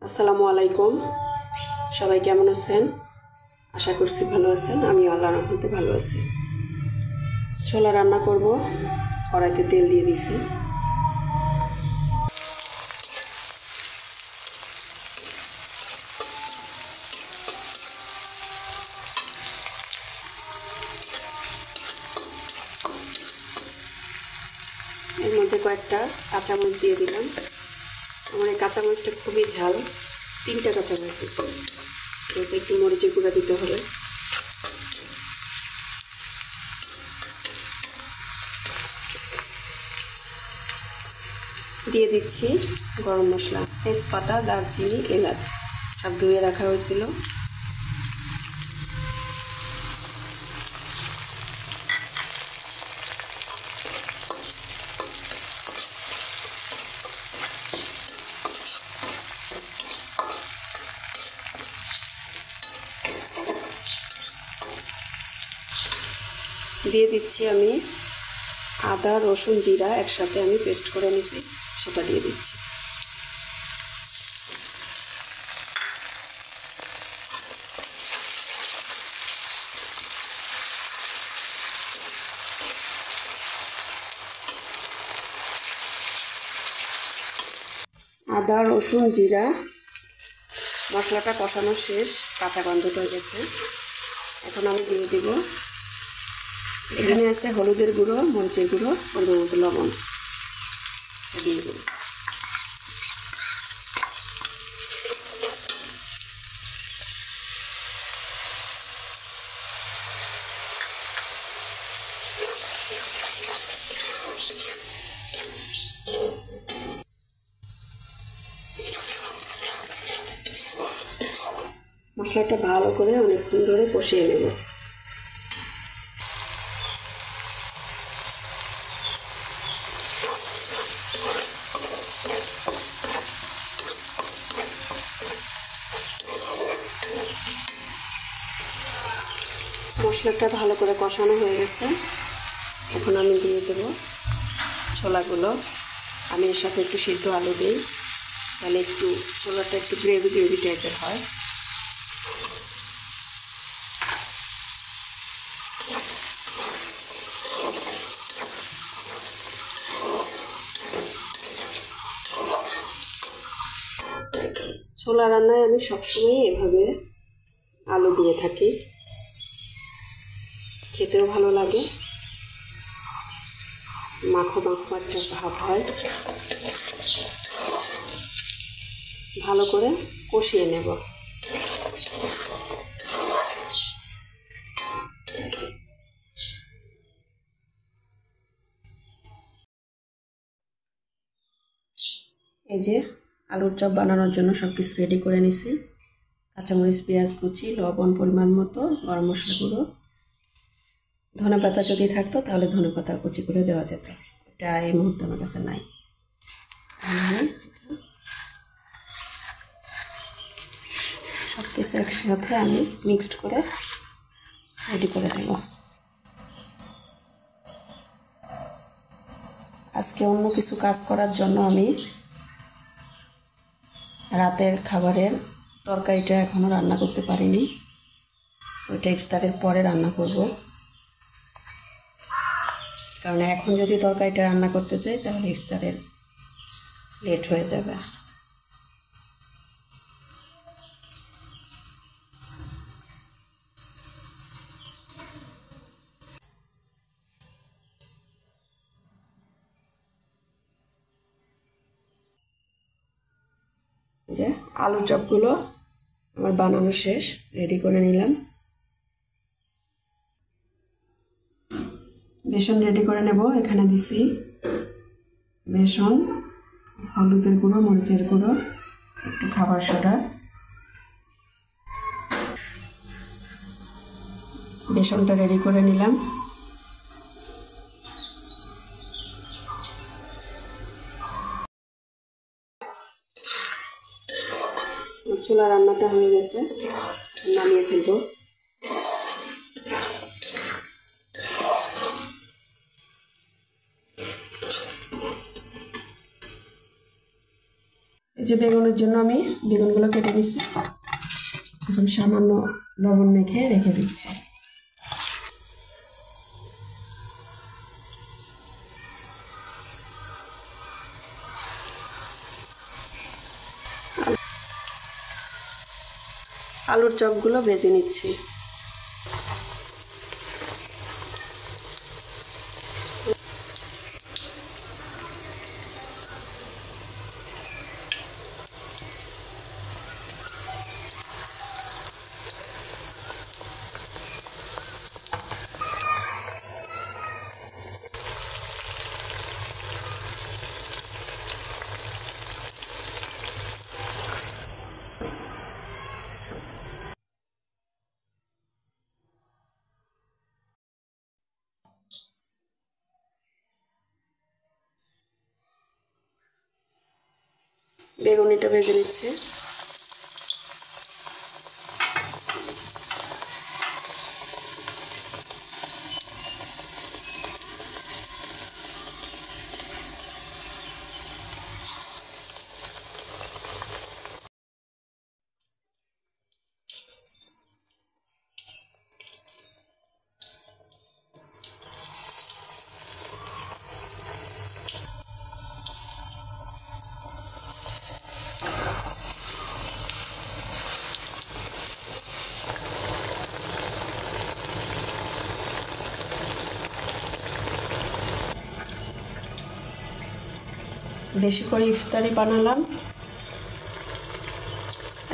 আসসালামু আলাইকুম। সবাই কেমন আছেন? আশা করছি ভালো আছেন। আমি আল্লাহর রহমতে ভালো আছি। ছোলা রান্না করব। কড়াইতে তেল দিয়ে দিছি। এর মধ্যে কয়েকটা কাঁচামরিচ দিয়ে দিলাম। আমার এই কাঁচামরিচটা খুবই ঝাল, 3টা কাঁচামরিচ দিচ্ছি। এতে একটু মরিচের গুঁড়া দিতে হবে। দিয়ে দিচ্ছি গরম মশলা, তেজপাতা, দারচিনি, এলাচ সব ধুয়ে রাখা হয়েছিল। দিয়ে দিচ্ছি আমি আদা, রসুন, জিরা একসাথে আমি পেস্ট করে নিয়েছি, সেটা দিয়ে দিচ্ছি। আদা, রসুন, জিরা মশলাটা কষানো শেষ, কাঁচা গন্ধটা গেছে। এখন আমি দিয়ে দিব, এখানে আছে হলুদের গুঁড়ো, মরিচের গুঁড়ো, পরিমাণ মতো লবণ দিয়ে দেব। মশলাটা ভালো করে অনেকক্ষণ ধরে কষিয়ে নেব। মশলাটা ভালো করে কষানো হয়ে গেছে। এখন আমি দিয়ে দেবো ছোলাগুলো। আমি এর সাথে একটু সিদ্ধ আলু দিই, তাহলে একটু ছোলাটা একটু গ্রেভি গ্রেভি টাইপের হয়। ছোলা রান্নায় আমি সবসময় এভাবে আলু দিয়ে থাকি, খেতেও ভালো লাগে, মাখো মাখো একটা ভাব হয়। ভালো করে কষিয়ে নেব। এই যে আলুর চপ বানানোর জন্য সব কিছু রেডি করে নিছি। কাঁচামরিচ, পেঁয়াজ কুচি, লবণ পরিমাণ মতো, গরম মশলা গুঁড়ো, ধনেপাতা যদি থাকতো তাহলে ধনেপাতা কুচি করে দেওয়া যেত, এটা এই মুহূর্তে আমার কাছে নাই। সব কিছু একসাথে আমি মিক্সড করে রেডি করে দেব। আজকে অন্য কিছু কাজ করার জন্য আমি রাতের খাবারের তরকারিটা এখনও রান্না করতে পারিনি, ওইটা ইফতারের পরে রান্না করব। কারণ এখন যদি তরকারিটা রান্না করতে চাই তাহলে ইফতারের লেট হয়ে যাবে। যে আলুর চপগুলো আমার বানানো শেষ, রেডি করে নিলাম। বেসন রেডি করে নেব। এখানে দিছি বেসন, হলুদের গুঁড়ো, মরিচের গুঁড়ো, একটু খাবার সোডা। বেসনটা রেডি করে নিলাম। ছোলা রান্নাটা হয়ে গেছে, নামিয়ে ফেলবো। এই যে বেগুনের জন্য আমি বেগুনগুলো কেটে নিচ্ছি, এখন সামান্য লবণ মেখে রেখে দিচ্ছি। আলুর চপগুলো ভেজে নিচ্ছি। বেগুনিটা ভেজে নিচ্ছে। বেশি করে ইফতারি বানালাম।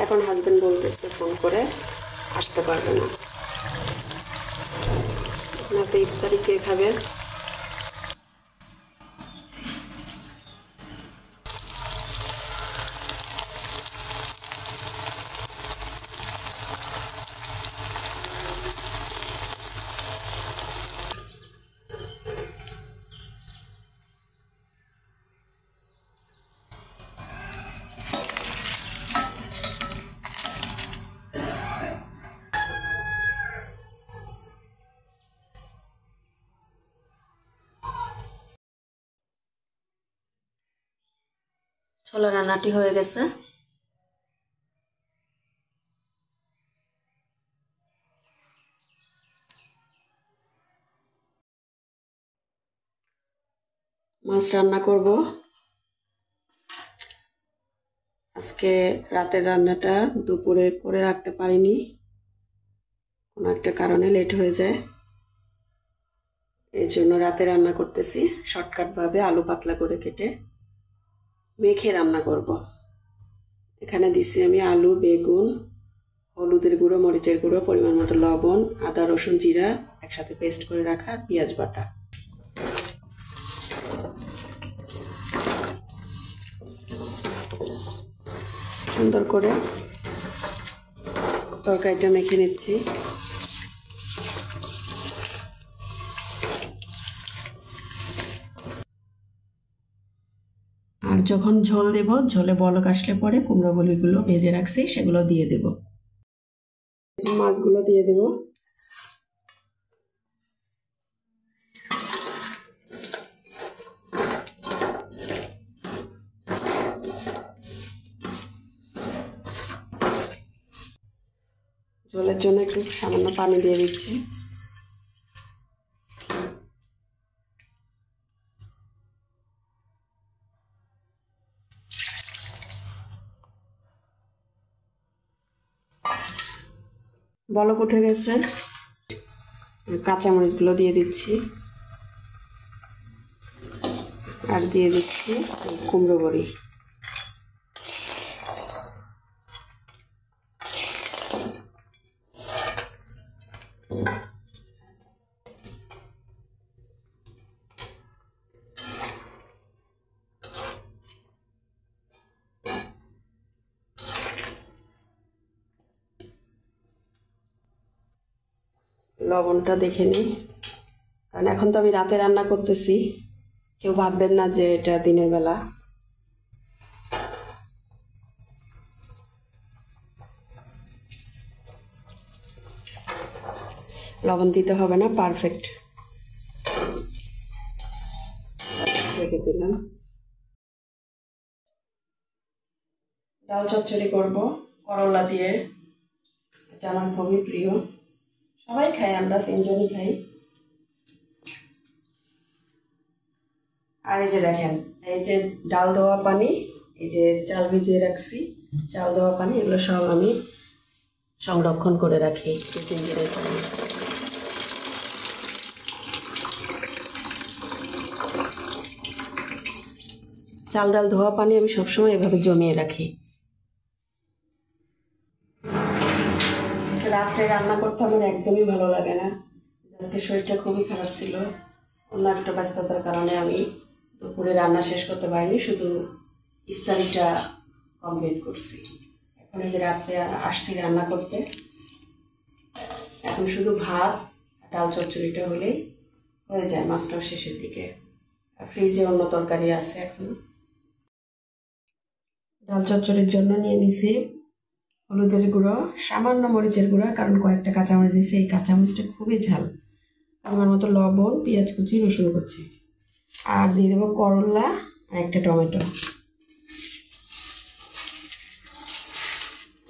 এখন হাজবেন্ড বলতেছে ফোন করে আসতে পারবে না, আপনার তো ইফতারি কে খাবে? ছোলা রান্নাটি হয়ে গেছে। মাছ রান্না করব। আজকে রাতের রান্নাটা দুপুরে করে রাখতে পারিনি, কোনো একটা কারণে লেট হয়ে যায়, এই জন্য রাতে রান্না করতেছি। শর্টকাটভাবে আলু পাতলা করে কেটে মেখে রান্না করব। এখানে দিছি আমি আলু, বেগুন, হলুদের গুঁড়ো, মরিচের গুঁড়ো, পরিমাণ মতো লবণ, আদা রসুন জিরা একসাথে পেস্ট করে রাখা, পেঁয়াজ বাটা। সুন্দর করে তরকারিটা মেখে নিচ্ছি। আর যখন ঝোল দেব, ঝোলে বলক আসলে পরে কুমড়ো বড়িগুলো ভেজে রাখছি সেগুলো দিয়ে দেব। মাছগুলো দিয়ে দেব। ঝোলের জন্য একটু সামান্য পানি দিয়ে দিচ্ছি। বলক উঠে গেছে, কাঁচামরিচগুলো দিয়ে দিচ্ছি আর দিয়ে দিচ্ছি কুমড়ো বড়ি। লবণটা দেখে নিই, কারণ এখন তো আমি রাতে রান্না করতেছি, কেউ ভাববেন না যে এটা দিনের বেলা। লবণ দিতে হবে না, পারফেক্ট। রেখে দিলাম। ডাল চচ্চড়ি করব করলা দিয়ে। এটা আমার খুবই প্রিয়, সবাই খাই, আমরা 3 জনই খাই। আর এই যে দেখেন, এই যে ডাল ধোয়া পানি, এই যে চাল ভিজিয়ে রাখছি, চাল ধোয়া পানি, এগুলো সব আমি সংরক্ষণ করে রাখি টিফিন দিনের জন্য। চাল ডাল ধোয়া পানি আমি সবসময় এভাবে জমিয়ে রাখি। রাত্রে রান্না করতে আমার একদমই ভালো লাগে না, আজকে শরীরটা খুবই খারাপ ছিল, অন্য একটা ব্যস্ততার কারণে আমি দুপুরে রান্না শেষ করতে পারিনি, শুধু ইফতারিটা কমপ্লিট করছি। এখন এই যে রাত্রে আসছি রান্না করতে, এখন শুধু ভাত ডাল চচ্চড়িটা হলেই হয়ে যায়, মাছটাও শেষের দিকে। ফ্রিজে অন্য তরকারি আছে। এখন ডাল চচ্চড়ির জন্য নিয়ে নিছি হলুদের গুঁড়ো, সামান্য মরিচের গুঁড়া, কারণ কয়েকটা কাঁচামরিচ দিয়েছি, এই কাঁচামরিচটা খুবই ঝাল। আমার মতো লবণ, পেঁয়াজ কুচি, রসুন কুচি, আর দিয়ে দেবো করলা আর একটা টমেটো।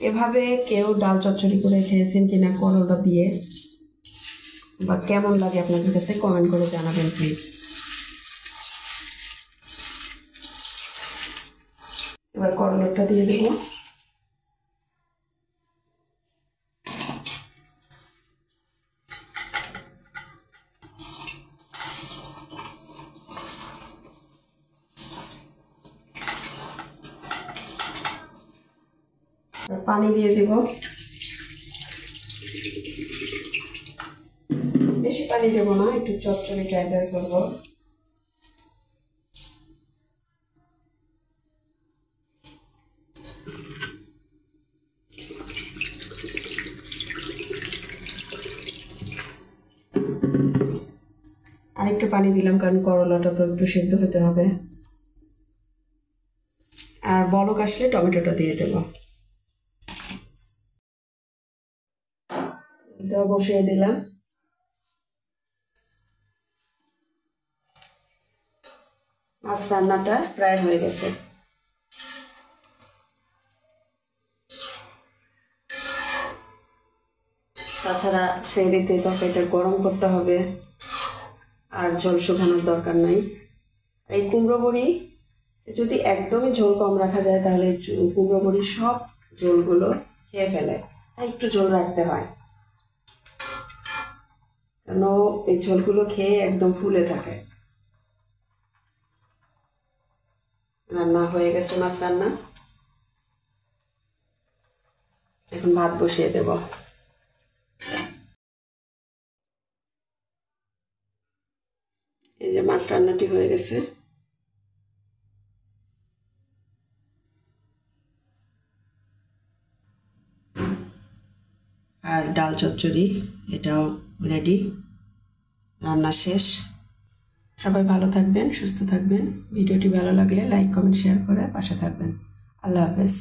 এভাবে কেউ ডাল চচ্চড়ি করে খেয়েছেন কিনা করলা দিয়ে, বা কেমন লাগে আপনাদের কাছে কমেন্ট করে জানাবেন প্লিজ। এবার করলাটা দিয়ে দেব। পানি দিয়ে দেব, বেশি পানি দেবো না, একটু চচ্চড়ি টাইপের করবো। আর একটু পানি দিলাম, কারণ করলাটা তো একটু সিদ্ধ হতে হবে। আর বলক আসলে টমেটোটা দিয়ে দেব। এটা বসিয়ে দিলাম। মাছ রান্নাটা প্রায় হয়ে গেছে। তাছাড়া সেরিতে তরকারিটা গরম করতে হবে, আর ঝোল শুকানোর দরকার নাই। এই কুমড়ো বড়ি যদি একদমই ঝোল কম রাখা যায়, তাহলে কুমড়ো বড়ির সব ঝোলগুলো খেয়ে ফেলে, তাই একটু ঝোল রাখতে হয়, কেন এই ঝোলগুলো খেয়ে একদম ফুলে থাকে। রান্না হয়ে গেছে মাছ রান্না, এখন ভাত বসিয়ে দেব। এই যে মাছ রান্নাটি হয়ে গেছে। আর ডাল চচ্চড়ি এটাও রেডি, রান্না শেষ। সবাই ভালো থাকবেন, সুস্থ থাকবেন। ভিডিওটি ভালো লাগলে লাইক, কমেন্ট, শেয়ার করে পাশে থাকবেন। আল্লাহ হাফেজ।